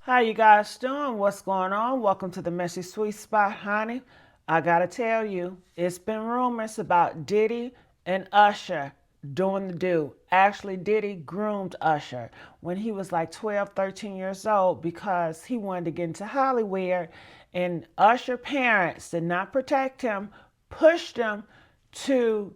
How you guys doing? What's going on? Welcome to the Messy Sweet Spot, honey. I gotta tell you, it's been rumors about Diddy and Usher doing the do. Actually, Diddy groomed Usher when he was like 12, 13 years old because he wanted to get into Hollywood, and Usher parents did not protect him, pushed him to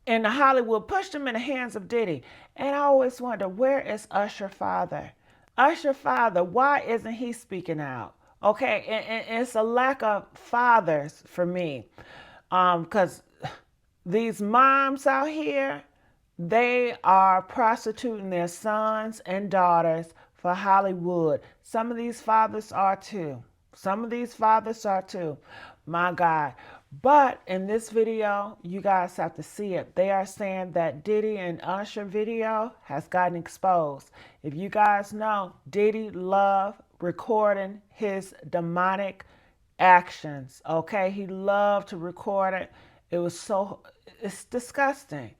in the Hollywood, pushed him in the hands of Diddy. And I always wonder, where is Usher father? Usher father, why isn't he speaking out? Okay, and it's a lack of fathers for me, because these moms out here, they are prostituting their sons and daughters for Hollywood. Some of these fathers are too. Some of these fathers are too. My God. But in this video, you guys have to see it. They are saying that Diddy and Usher video has gotten exposed. If you guys know, Diddy loved recording his demonic actions. Okay, he loved to record it. It's disgusting.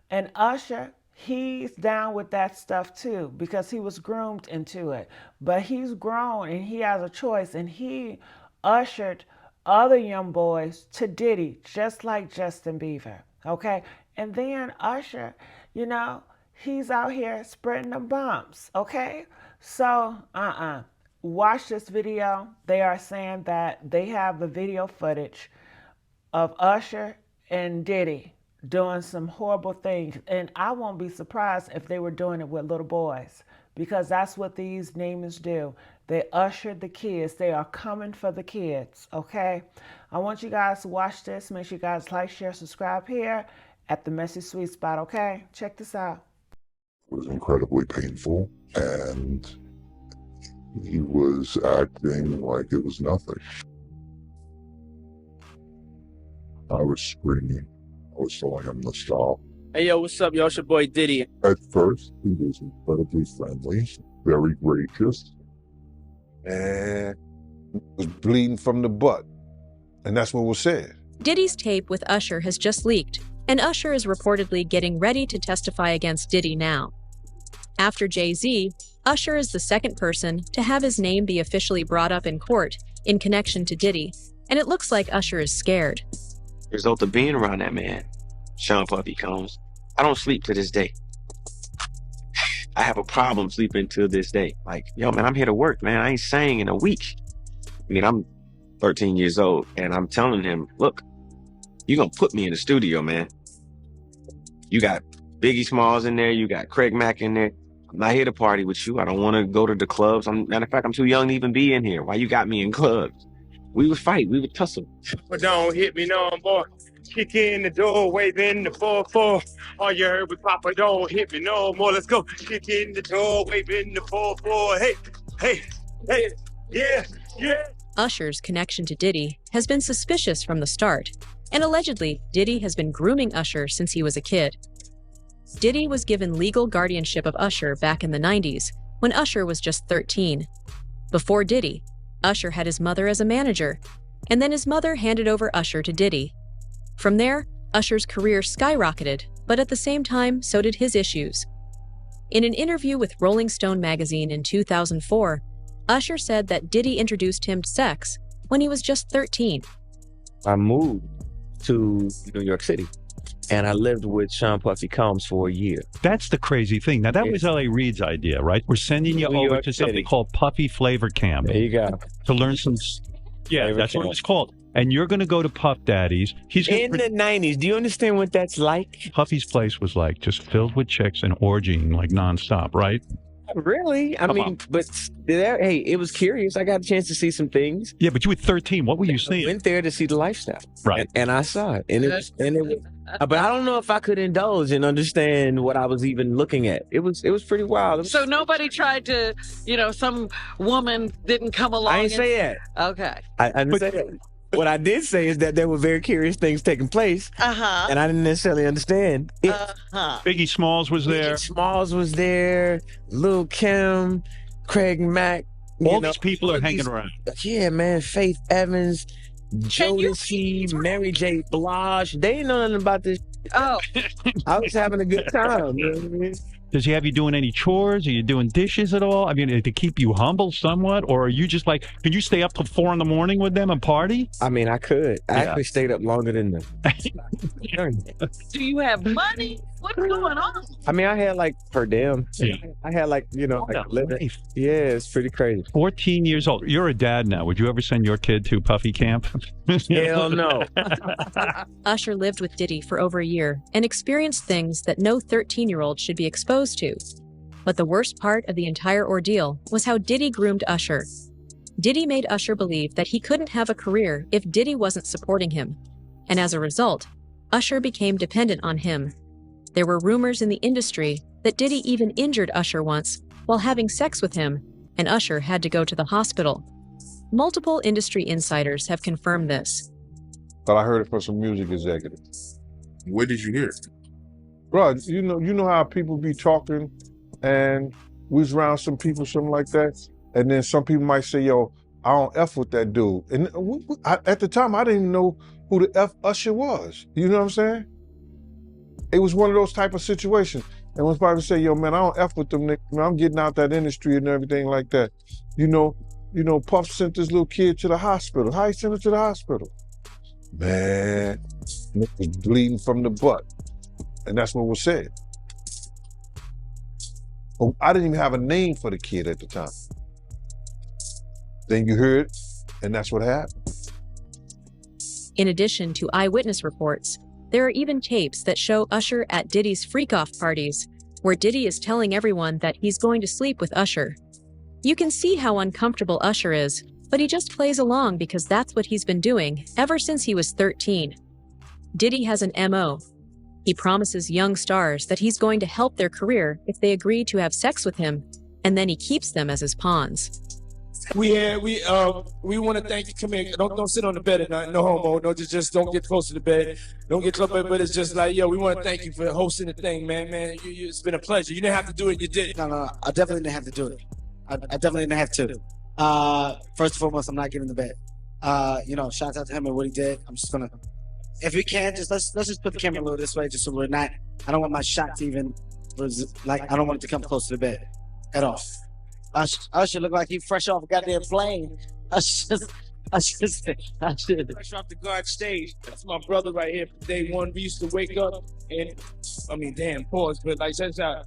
And Usher, he's down with that stuff too because he was groomed into it. But he's grown and he has a choice, and he ushered other young boys to Diddy, just like Justin Bieber. Okay? And then Usher, he's out here spreading the bumps. Okay? So, watch this video. They are saying that they have the video footage of Usher and Diddy doing some horrible things. And I won't be surprised if they were doing it with little boys, because that's what these demons do. They usher the kids. They are coming for the kids, okay? I want you guys to watch this. Make sure you guys like, share, subscribe here at the Messy Sweet Spot, okay? Check this out. It was incredibly painful, and he was acting like it was nothing. I was screaming. I was telling him to stop. Hey, yo, what's up, yo? It's your boy Diddy. At first, he was incredibly friendly, very gracious. And was bleeding from the butt. And that's what was said. Diddy's tape with Usher has just leaked, and Usher is reportedly getting ready to testify against Diddy now. After Jay-Z, Usher is the second person to have his name be officially brought up in court in connection to Diddy, and it looks like Usher is scared. Result of being around that man, Sean Puffy Combs, I don't sleep to this day. I have a problem sleeping to this day. Like, yo, man, I'm here to work, man. I ain't sang in a week. I mean, I'm 13 years old, and I'm telling him, look, you're going to put me in the studio, man. You got Biggie Smalls in there. You got Craig Mack in there. I'm not here to party with you. I don't want to go to the clubs. Matter of fact, I'm too young to even be in here. Why you got me in clubs? We would fight. We would tussle. But don't hit me no more. Kick in the door, waving the 4-4. All you heard was Papa, don't hit me no more. Let's go. Kick in the door, waving the 4-4. Hey, hey, hey, yeah, yeah. Usher's connection to Diddy has been suspicious from the start, and allegedly, Diddy has been grooming Usher since he was a kid. Diddy was given legal guardianship of Usher back in the 90s, when Usher was just 13. Before Diddy, Usher had his mother as a manager, and then his mother handed over Usher to Diddy. From there, Usher's career skyrocketed, but at the same time, so did his issues. In an interview with Rolling Stone magazine in 2004, Usher said that Diddy introduced him to sex when he was just 13. I moved to New York City, and I lived with Sean Puffy Combs for a year. That's the crazy thing. Now, that was L.A. Reid's idea, right? We're sending you New over York to something City. called Puffy Flavor Camp There you go. to learn some... Yeah, Flavor that's what it Camp. was called. And you're going to go to Puff Daddy's. He's In gonna the 90s, do you understand what that's like? Puffy's place was like just filled with chicks and orgying like nonstop, right? Really? I Come mean, on. but hey, it was curious. I got a chance to see some things. Yeah, but you were 13. What were you I seeing? went there to see the lifestyle. Right. And I saw it. And it was, but I don't know if I could indulge and understand what I was even looking at. It was pretty wild. It was, So nobody tried to, some woman didn't come along. I didn't say that. Okay. I didn't say that. What I did say is that there were very curious things taking place, Uh-huh. and I didn't necessarily understand it. Uh-huh. Biggie Smalls was there. Smalls was there, Lil' Kim, Craig Mack. All these people are hanging around. Yeah, man. Faith Evans, Jodeci, Mary J. Blige. They didn't know nothing about this. Oh, I was having a good time. You know what I mean? Does he have you doing any chores? Are you doing dishes at all? I mean, to keep you humble somewhat? Or are you just like, can you stay up till 4 a.m. with them and party? I mean, I could. I actually stayed up longer than them. Do you have money? What's going on? I mean, I had like per diem. Yeah. I had like, like living. Yeah, it's pretty crazy. 14 years old. You're a dad now. Would you ever send your kid to Puffy camp? Hell no. Usher lived with Diddy for over a year and experienced things that no 13-year-old should be exposed to. But the worst part of the entire ordeal was how Diddy groomed Usher. Diddy made Usher believe that he couldn't have a career if Diddy wasn't supporting him. And as a result, Usher became dependent on him. There were rumors in the industry that Diddy even injured Usher once while having sex with him, and Usher had to go to the hospital. Multiple industry insiders have confirmed this. But I heard it from some music executives. Where did you hear it? Bro, you know how people be talking and we was around some people, something like that, and then some people might say, yo, I don't F with that dude. And at the time, I didn't even know who the F Usher was. You know what I'm saying? It was one of those type of situations. And when somebody say, yo, man, I don't F with them niggas. I'm getting out that industry and everything like that. You know, Puff sent this little kid to the hospital. How he sent her to the hospital? Man, Nick was bleeding from the butt. And that's what was said. Oh, I didn't even have a name for the kid at the time. Then you heard it, and that's what happened. In addition to eyewitness reports, there are even tapes that show Usher at Diddy's freak-off parties, where Diddy is telling everyone that he's going to sleep with Usher. You can see how uncomfortable Usher is, but he just plays along because that's what he's been doing ever since he was 13. Diddy has an MO. He promises young stars that he's going to help their career if they agree to have sex with him, and then he keeps them as his pawns. We want to thank you. Come here. Don't sit on the bed at night. No homo. No, just don't get close to the bed. Don't get close. But it's just like, yo, we want to thank you for hosting the thing, man. It's been a pleasure. You didn't have to do it. You did it. No. I definitely didn't have to do it. I definitely didn't have to. First and foremost, I'm not giving the bed. Shout out to him and what he did. I'm just gonna, if we can, let's just put the camera a little this way, just so we're not. I don't want my shot to even, I don't want it to come close to the bed at all. Usher look like he fresh off a goddamn plane. Usher. Fresh off the guard stage. That's my brother right here from day one. We used to wake up and, pause, but like, that's how.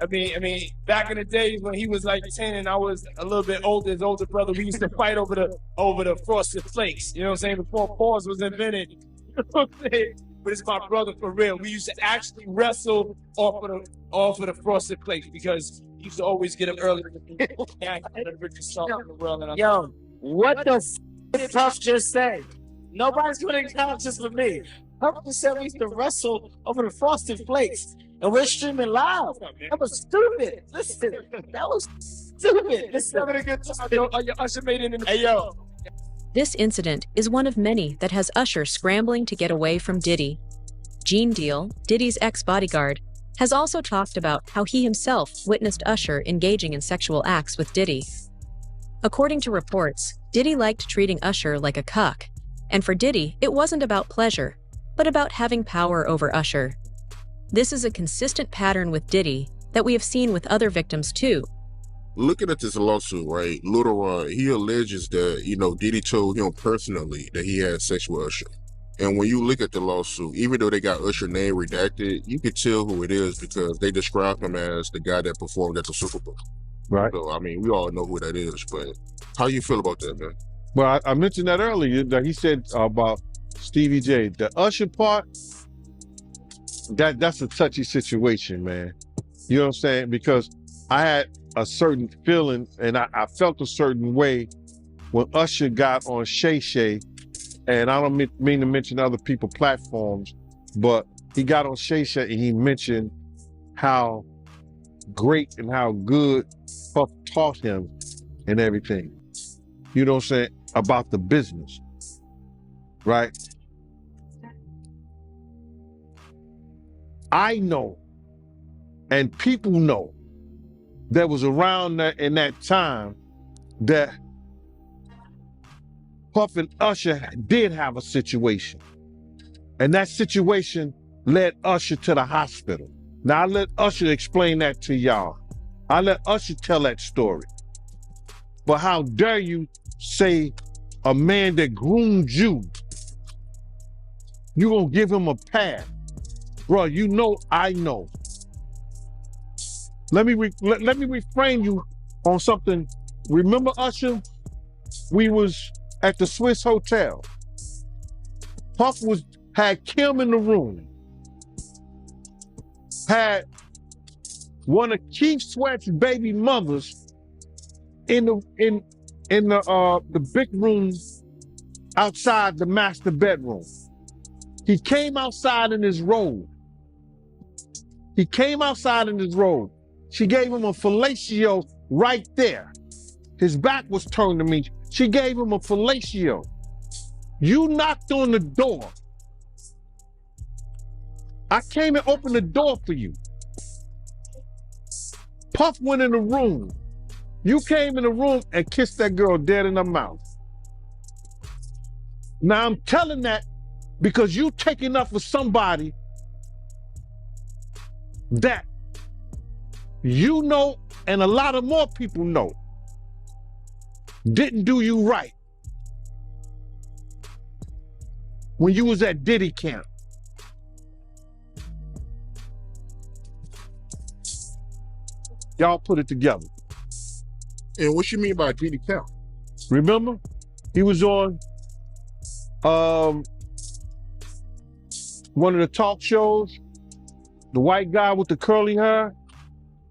I mean, back in the days when he was like 10 and I was a little bit older, his older brother, we used to fight over the frosted flakes. You know what I'm saying? Before pause was invented. You know what I'm saying? But it's my brother for real. We used to actually wrestle off of the frosted flakes because he used to always get up early. Yo, what the did Puff just say? Nobody's gonna acknowledge this for me. Puff just said we used to wrestle over the frosted flakes. And we're streaming live. That was stupid. Listen, that was stupid. Listen. Having a good time. Yo, Usher made it in the... Hey, yo. This incident is one of many that has Usher scrambling to get away from Diddy. Gene Deal, Diddy's ex-bodyguard, has also talked about how he himself witnessed Usher engaging in sexual acts with Diddy. According to reports, Diddy liked treating Usher like a cuck. And for Diddy, it wasn't about pleasure, but about having power over Usher. This is a consistent pattern with Diddy that we have seen with other victims too. Looking at this lawsuit, right, Lil Ron, he alleges that, Diddy told him personally that he had sex with Usher. And when you look at the lawsuit, even though they got Usher name redacted, you can tell who it is because they describe him as the guy that performed at the Super Bowl. Right. So, I mean, we all know who that is, but how you feel about that, man? Well, I mentioned that earlier, that he said about Stevie J. The Usher part, that's a touchy situation, man. You know what I'm saying? Because I had a certain feeling and I felt a certain way when Usher got on Shay Shay, and I don't mean to mention other people's platforms, but he got on Shay Shay and he mentioned how great and how good Puff taught him and everything. You know what I'm saying? About the business, right? I know, and people know, that was around in that time that Puff and Usher did have a situation. And that situation led Usher to the hospital. Now I let Usher explain that to y'all. I let Usher tell that story. But how dare you say a man that groomed you, you gonna give him a pass? Bro, you know I know. Let me reframe you on something. Remember Usher? We was at the Swiss Hotel. Puff had Kim in the room. Had one of Keith Sweat's baby mothers in the big room outside the master bedroom. He came outside in his robe. She gave him a fellatio right there. His back was turned to me. She gave him a fellatio. You knocked on the door. I came and opened the door for you. Puff went in the room. You came in the room and kissed that girl dead in her mouth. Now I'm telling that because you taking up for somebody that you know and a lot of more people know didn't do you right when you was at Diddy camp. Y'all put it together. And what you mean by Diddy camp? Remember? He was on one of the talk shows. The white guy with the curly hair.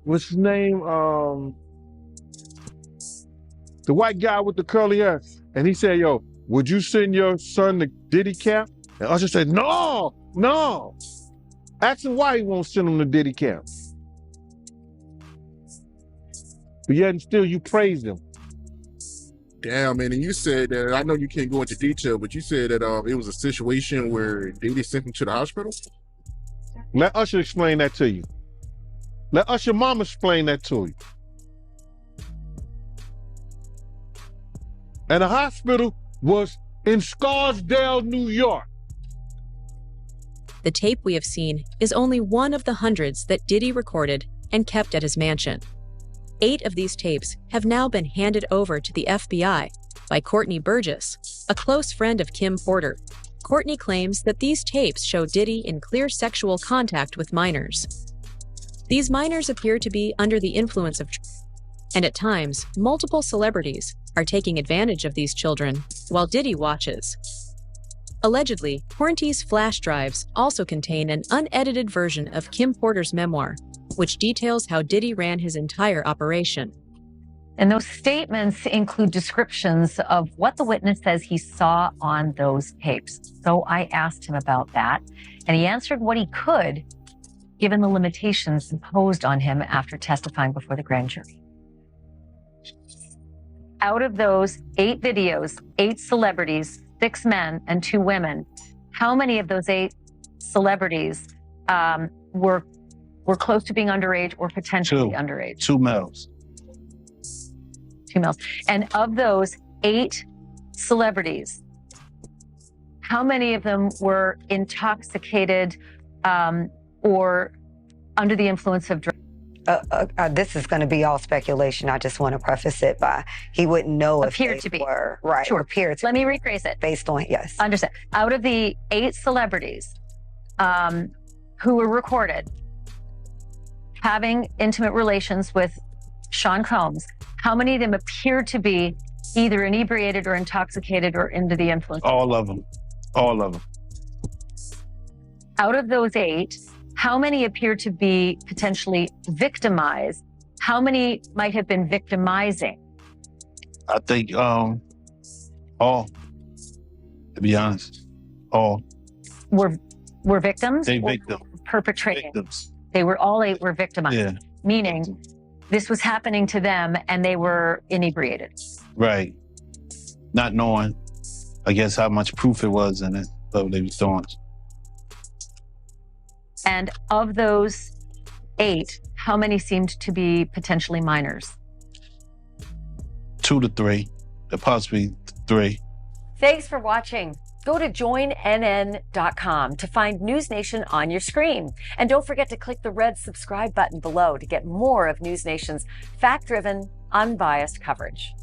What's his name? The white guy with the curly hair. And he said, yo, would you send your son to Diddy camp? And Usher said, no. Ask him why he won't send him to Diddy camp. But yet and still you praised him. Damn, man, and you said that, I know you can't go into detail, but you said that it was a situation where Diddy sent him to the hospital? Let Usher explain that to you. Let Usher mama explain that to you. And the hospital was in Scarsdale, New York. The tape we have seen is only one of the hundreds that Diddy recorded and kept at his mansion. 8 of these tapes have now been handed over to the FBI by Courtney Burgess, a close friend of Kim Porter. Courtney claims that these tapes show Diddy in clear sexual contact with minors. These minors appear to be under the influence of drugs, and at times, multiple celebrities are taking advantage of these children while Diddy watches. Allegedly, Hornty's flash drives also contain an unedited version of Kim Porter's memoir, which details how Diddy ran his entire operation. And those statements include descriptions of what the witness says he saw on those tapes. So I asked him about that, and he answered what he could, given the limitations imposed on him after testifying before the grand jury. Out of those 8 videos, 8 celebrities, 6 men and 2 women, how many of those 8 celebrities were close to being underage or potentially underage? 2 males. 2 males. And of those 8 celebrities, how many of them were intoxicated or under the influence of drugs? This is going to be all speculation. I just want to preface it by he wouldn't know if they were. Right. Sure. Appear to Let me rephrase it. Based on, yes. Understand. Out of the 8 celebrities who were recorded having intimate relations with Sean Combs, how many of them appeared to be either inebriated or intoxicated or under the influence? All of them. All of them. Out of those 8, how many appear to be potentially victimized? How many might have been victimizing? I think all, to be honest, all. Were victims? They victims. Perpetrating. Victims. They were, all 8 were victimized. Yeah. Meaning this was happening to them and they were inebriated. Right. Not knowing, I guess, how much proof it was in it, what they was doing. And of those 8, how many seemed to be potentially minors? 2 to 3, possibly 3. Thanks for watching. Go to joinnn.com to find News Nation on your screen. And don't forget to click the red subscribe button below to get more of News Nation's fact-driven, unbiased coverage.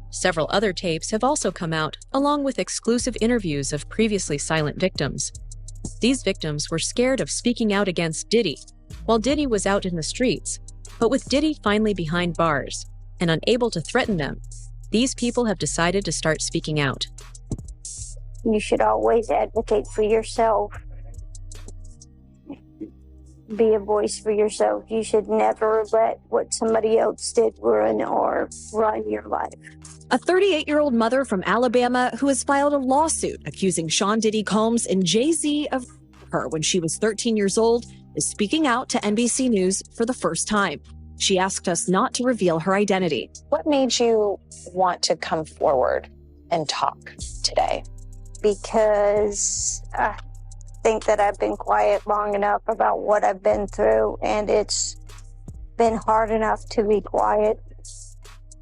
Several other tapes have also come out, along with exclusive interviews of previously silent victims. These victims were scared of speaking out against Diddy, while Diddy was out in the streets. But with Diddy finally behind bars and unable to threaten them, these people have decided to start speaking out. You should always advocate for yourself. Be a voice for yourself. You should never let what somebody else did ruin or run your life. A 38-year-old mother from Alabama who has filed a lawsuit accusing Sean Diddy Combs and Jay-Z of her when she was 13 years old is speaking out to NBC News for the first time. She asked us not to reveal her identity. What made you want to come forward and talk today? Because I think that I've been quiet long enough about what I've been through, and it's been hard enough to be quiet.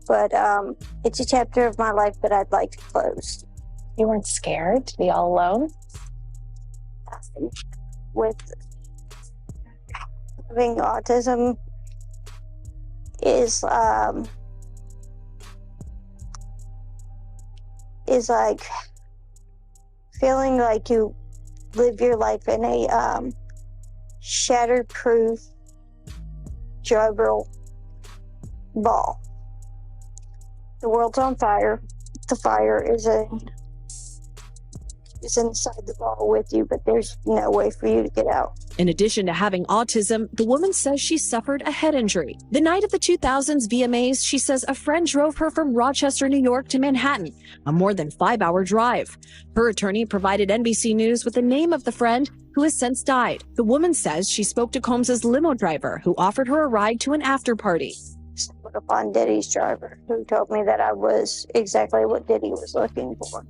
But it's a chapter of my life that I'd like to close. You weren't scared to be all alone? With having autism is like feeling like you live your life in a shatterproof juggle ball. The world's on fire. The fire is inside the ball with you, but there's no way for you to get out. In addition to having autism, the woman says she suffered a head injury. The night of the 2000s VMAs, she says a friend drove her from Rochester, New York to Manhattan, a more than 5-hour drive. Her attorney provided NBC News with the name of the friend who has since died. The woman says she spoke to Combs's limo driver who offered her a ride to an after party. Stumbled upon Diddy's driver who told me that I was exactly what Diddy was looking for.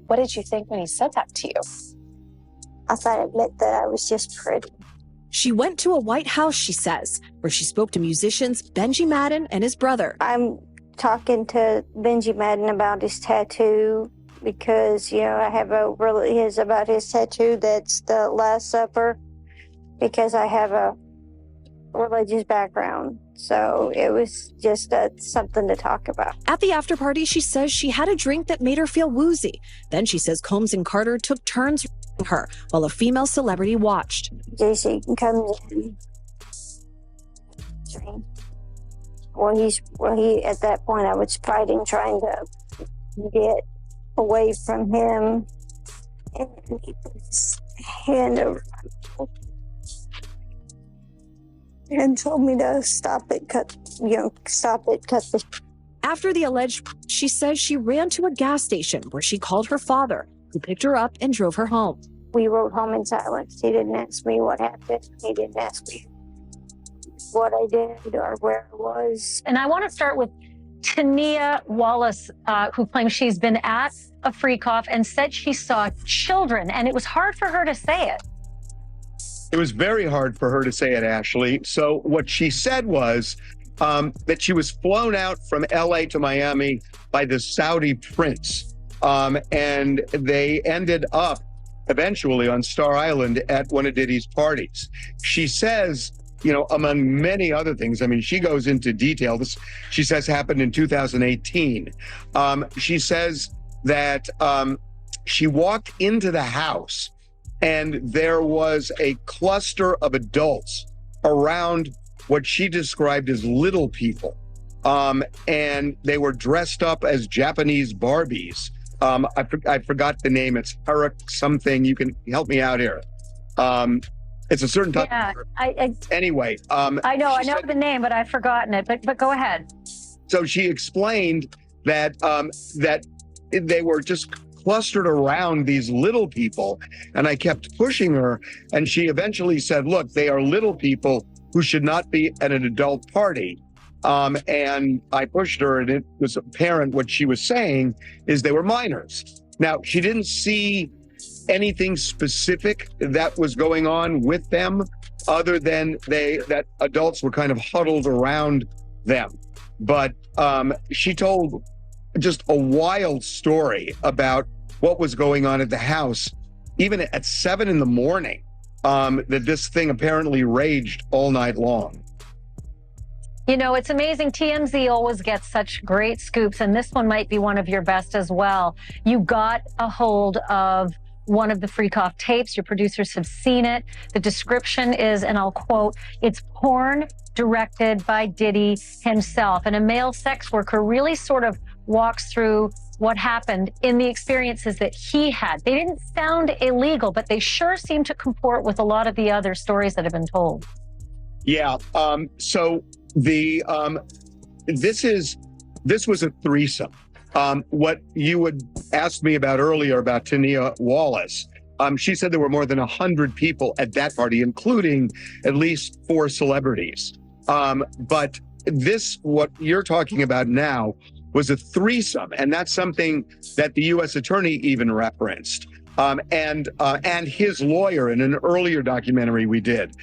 What did you think when he said that to you? I thought it meant that I was just pretty. She went to a White House, she says, where she spoke to musicians Benji Madden and his brother. I'm talking to Benji Madden about his tattoo because, you know, I have about his tattoo that's the Last Supper because I have a religious background. So it was just something to talk about. At the after party, she says she had a drink that made her feel woozy. Then she says Combs and Carter took turns her while a female celebrity watched. JC comes in. He at that point I was fighting, trying to get away from him, and he put his hand over my mouth and told me to stop it, cut the. After the alleged, she says she ran to a gas station where she called her father, who picked her up and drove her home. We rode home in silence. He didn't ask me what happened. He didn't ask me what I did or where I was. And I want to start with Tania Wallace, who claims she's been at a free cough and said she saw children, and it was hard for her to say it. It was very hard for her to say it, Ashley. So what she said was that she was flown out from LA to Miami by the Saudi prince. And they ended up eventually on Star Island at one of Diddy's parties. She says, you know, among many other things, I mean, she goes into detail. This, she says, happened in 2018. She says that she walked into the house and there was a cluster of adults around what she described as little people. And they were dressed up as Japanese Barbies. I forgot the name. It's Harak something. You can help me out here. It's a certain type. Yeah, anyway. I know the name, but I've forgotten it. But go ahead. So she explained that that they were just clustered around these little people, and I kept pushing her, and she eventually said, "Look, they are little people who should not be at an adult party." And I pushed her, and it was apparent what she was saying is they were minors. Now, she didn't see anything specific that was going on with them other than that adults were kind of huddled around them. But she told just a wild story about what was going on at the house, even at 7 in the morning, that this thing apparently raged all night long. You know, it's amazing. TMZ always gets such great scoops, and this one might be one of your best as well. You got a hold of one of the Freakoff tapes. Your producers have seen it. The description is, and I'll quote, "It's porn directed by Diddy himself." And a male sex worker really sort of walks through what happened in the experiences that he had. They didn't sound illegal, but they sure seem to comport with a lot of the other stories that have been told. Yeah. So the this was a threesome. What you would ask me about earlier about Tania Wallace, she said there were more than 100 people at that party, including at least 4 celebrities. But this, what you're talking about now, was a threesome, and that's something that the U.S. attorney even referenced. And his lawyer in an earlier documentary we did,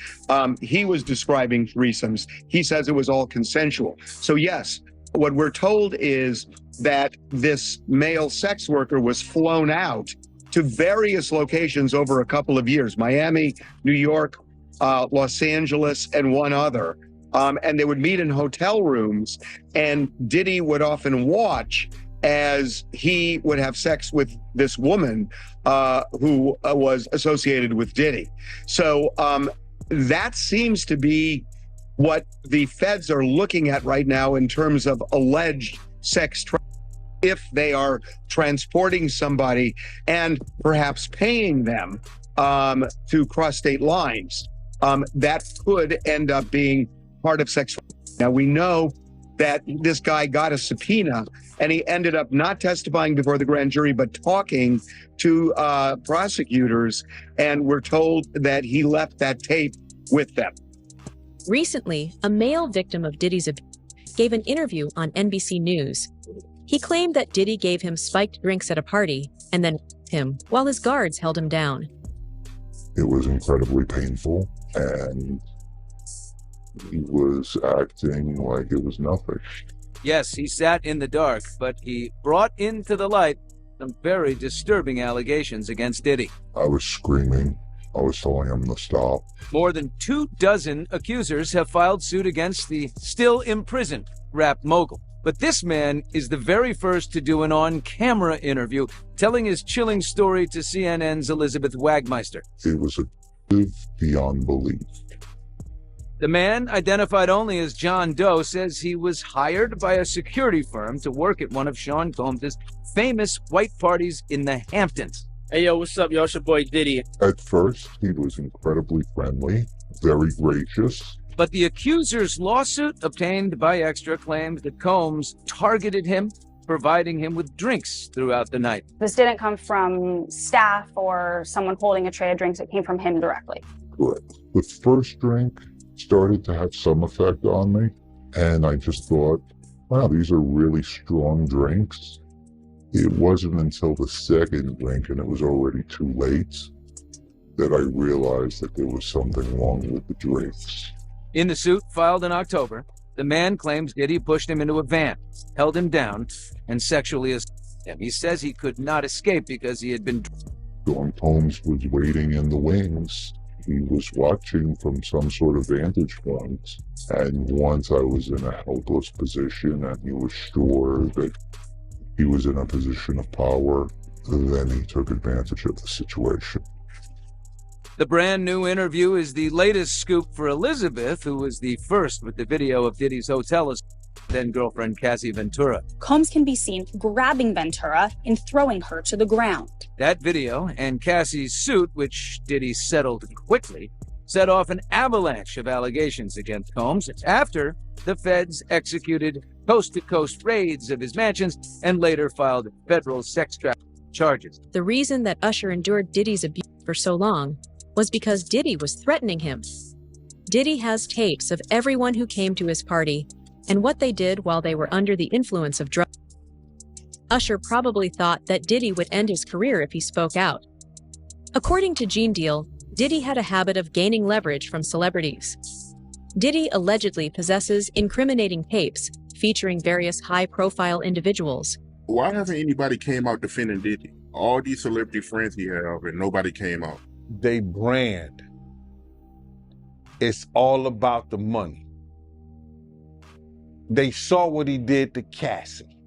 he was describing threesomes. He says it was all consensual. So yes, what we're told is that this male sex worker was flown out to various locations over a couple of years, Miami, New York, Los Angeles, and one other. And they would meet in hotel rooms, and Diddy would often watch as he would have sex with this woman who was associated with Diddy. So that seems to be what the feds are looking at right now in terms of alleged sex if they are transporting somebody and perhaps paying them to cross state lines, that could end up being part of sex. Now, we know that this guy got a subpoena and he ended up not testifying before the grand jury, but talking to prosecutors. And we're told that he left that tape with them. Recently, a male victim of Diddy's abuse gave an interview on NBC News. He claimed that Diddy gave him spiked drinks at a party and then him while his guards held him down. It was incredibly painful, and he was acting like it was nothing. Yes, he sat in the dark, but he brought into the light some very disturbing allegations against Diddy. I was screaming. I was telling him to stop. More than 24 accusers have filed suit against the still imprisoned rap mogul. But this man is the very first to do an on-camera interview telling his chilling story to CNN's Elizabeth Wagmeister. It was beyond belief. The man, identified only as John Doe, says he was hired by a security firm to work at one of Sean Combs' famous white parties in the Hamptons. Hey, yo, what's up, y'all? It's your boy Diddy. At first, he was incredibly friendly, very gracious. But the accuser's lawsuit, obtained by Extra, claims that Combs targeted him, providing him with drinks throughout the night. This didn't come from staff or someone holding a tray of drinks. It came from him directly. Correct. The first drink started to have some effect on me, and I just thought, wow, these are really strong drinks. It wasn't until the second drink, and it was already too late, that I realized that there was something wrong with the drinks. In the suit filed in October, the man claims Diddy pushed him into a van, held him down, and sexually assaulted him. He says he could not escape because he had been... Sean Combs was waiting in the wings. He was watching from some sort of vantage point. And once I was in a helpless position and he was sure that he was in a position of power, then he took advantage of the situation. The brand new interview is the latest scoop for Elizabeth, who was the first with the video of Diddy's hotel then-girlfriend Cassie Ventura. Combs can be seen grabbing Ventura and throwing her to the ground. That video and Cassie's suit, which Diddy settled quickly, set off an avalanche of allegations against Combs after the feds executed coast-to-coast raids of his mansions and later filed federal sex trafficking charges. The reason that Usher endured Diddy's abuse for so long was because Diddy was threatening him. Diddy has tapes of everyone who came to his party and what they did while they were under the influence of drugs. Usher probably thought that Diddy would end his career if he spoke out. According to Gene Deal, Diddy had a habit of gaining leverage from celebrities. Diddy allegedly possesses incriminating tapes featuring various high-profile individuals. Why hasn't anybody came out defending Diddy? All these celebrity friends he have, and nobody came out. They brand. It's all about the money. They saw what he did to Cassie.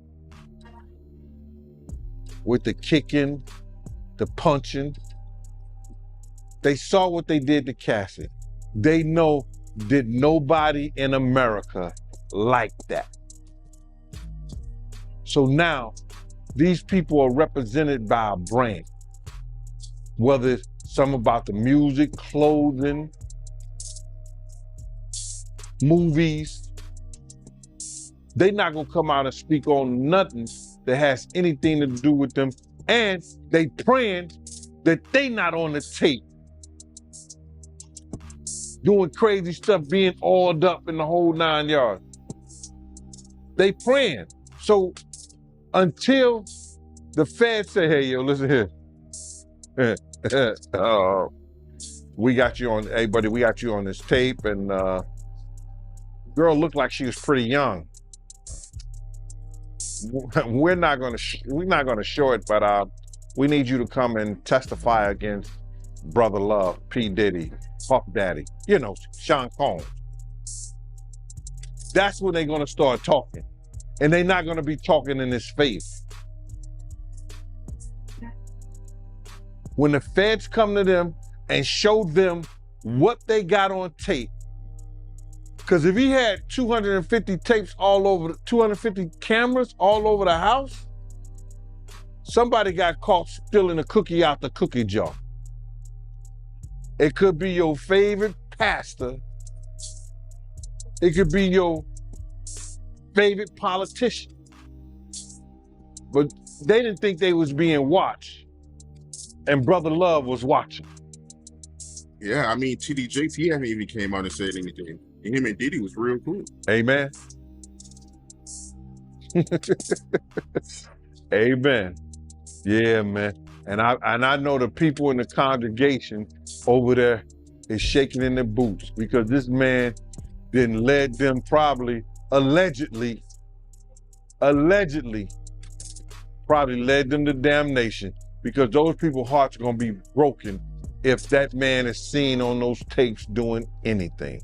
With the kicking, the punching. They saw what they did to Cassie. They know that nobody in America liked that. So now, these people are represented by a brand. Whether it's some about the music, clothing, movies, they're not gonna come out and speak on nothing that has anything to do with them. And they praying that they not on the tape doing crazy stuff, being oiled up in the whole 9 yards. They praying. So until the feds say, hey, yo, listen here. We got you on, hey, buddy, we got you on this tape. And girl looked like she was pretty young. We're not gonna show it, but we need you to come and testify against Brother Love, P. Diddy, Puff Daddy, you know, Sean Combs. That's when they're gonna start talking. And they're not gonna be talking in his face. When the feds come to them and show them what they got on tape, because if he had 250 tapes all over, 250 cameras all over the house, somebody got caught stealing a cookie out the cookie jar. It could be your favorite pastor. It could be your favorite politician. But they didn't think they was being watched. And Brother Love was watching. Yeah, I mean, TD Jakes, he haven't even came out and said anything. And him and Diddy was real cool. Amen. Amen. Yeah, man. And I know the people in the congregation over there is shaking in their boots because this man then led them probably, allegedly probably led them to damnation because those people's hearts are going to be broken if that man is seen on those tapes doing anything.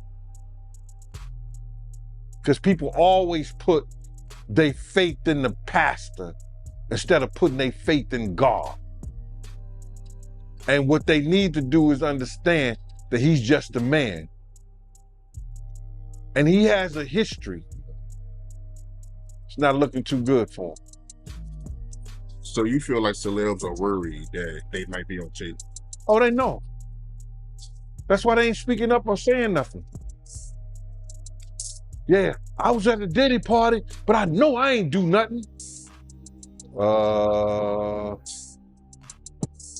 Because people always put their faith in the pastor instead of putting their faith in God. And what they need to do is understand that he's just a man. And he has a history. It's not looking too good for him. So you feel like celebs are worried that they might be on tape? Oh, they know. That's why they ain't speaking up or saying nothing. Yeah, I was at the Diddy party, but I know I ain't do nothing.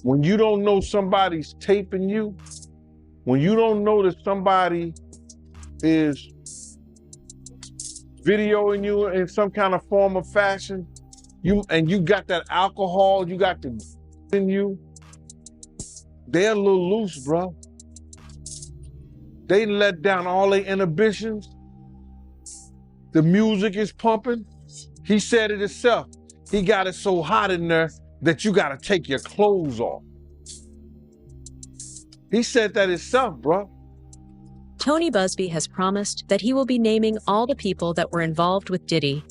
When you don't know somebody's taping you, when you don't know that somebody is videoing you in some kind of form of fashion, you got that alcohol, you got the in you, they're a little loose, bro. They let down all their inhibitions. The music is pumping. He said it himself. He got it so hot in there that you got to take your clothes off. He said that himself, bro. Tony Busby has promised that he will be naming all the people that were involved with Diddy.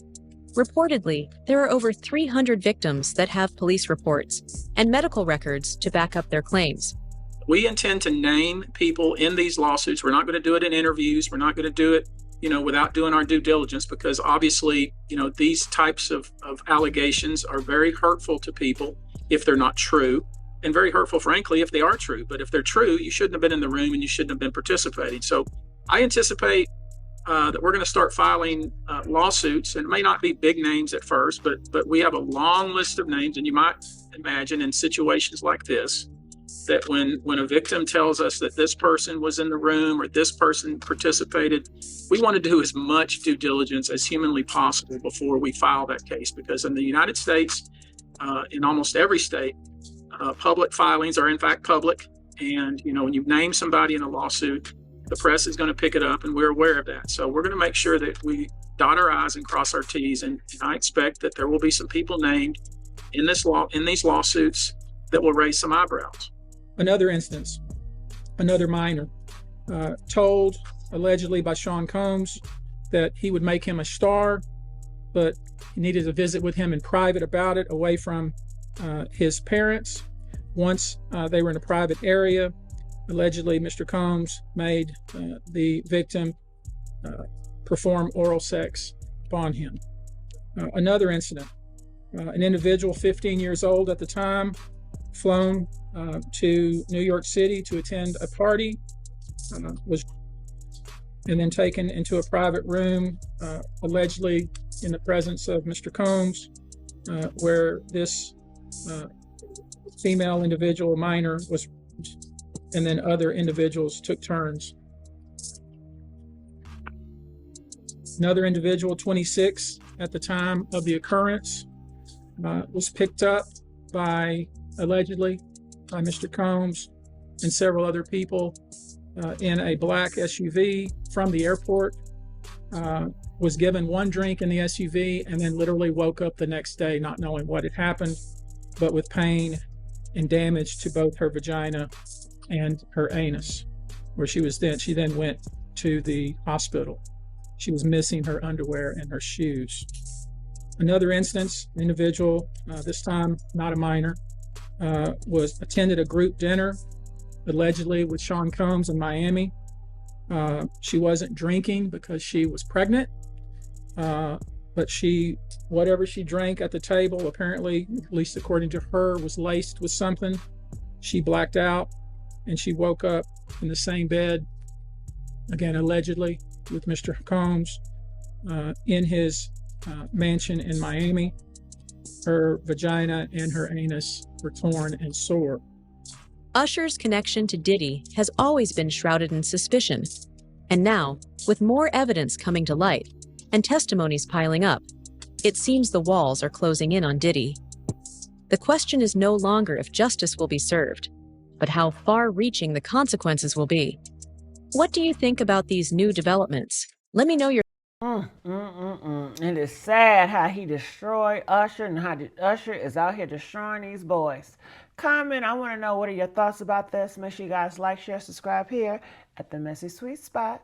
Reportedly, there are over 300 victims that have police reports and medical records to back up their claims. We intend to name people in these lawsuits. We're not going to do it in interviews. We're not going to do it, without doing our due diligence, because obviously, these types of allegations are very hurtful to people if they're not true, and very hurtful, frankly, if they are true. But if they're true, you shouldn't have been in the room and you shouldn't have been participating. So I anticipate that we're going to start filing lawsuits, and it may not be big names at first, but we have a long list of names. And you might imagine in situations like this, that when a victim tells us that this person was in the room or this person participated, we want to do as much due diligence as humanly possible before we file that case. Because in the United States, in almost every state, public filings are in fact public. And, when you name somebody in a lawsuit, the press is going to pick it up, and we're aware of that. So we're going to make sure that we dot our I's and cross our T's. And I expect that there will be some people named in these lawsuits that will raise some eyebrows. Another instance, another minor, told allegedly by Sean Combs that he would make him a star, but he needed to visit with him in private about it, away from his parents. Once they were in a private area, allegedly Mr. Combs made the victim perform oral sex upon him. Another incident, an individual 15 years old at the time, flown to New York City to attend a party, and then taken into a private room, allegedly in the presence of Mr. Combs, where this female individual, minor, was, and then other individuals took turns. Another individual, 26 at the time of the occurrence, was picked up allegedly by Mr. Combs and several other people in a black SUV from the airport, was given one drink in the SUV, and then literally woke up the next day not knowing what had happened, but with pain and damage to both her vagina and her anus, where she then went to the hospital. She was missing her underwear and her shoes. Another instance, an individual, this time not a minor, attended a group dinner, allegedly with Sean Combs in Miami. She wasn't drinking because she was pregnant, but whatever she drank at the table, apparently, at least according to her, was laced with something. She blacked out, and she woke up in the same bed, again, allegedly, with Mr. Combs in his mansion in Miami. Her vagina and her anus were torn and sore. Usher's connection to Diddy has always been shrouded in suspicion. And now, with more evidence coming to light and testimonies piling up, it seems the walls are closing in on Diddy. The question is no longer if justice will be served, but how far-reaching the consequences will be. What do you think about these new developments? Let me know your... It is sad how he destroyed Usher and how Usher is out here destroying these boys. Comment, I want to know what are your thoughts about this. Make sure you guys like, share, subscribe here at The Messy Sweet Spot.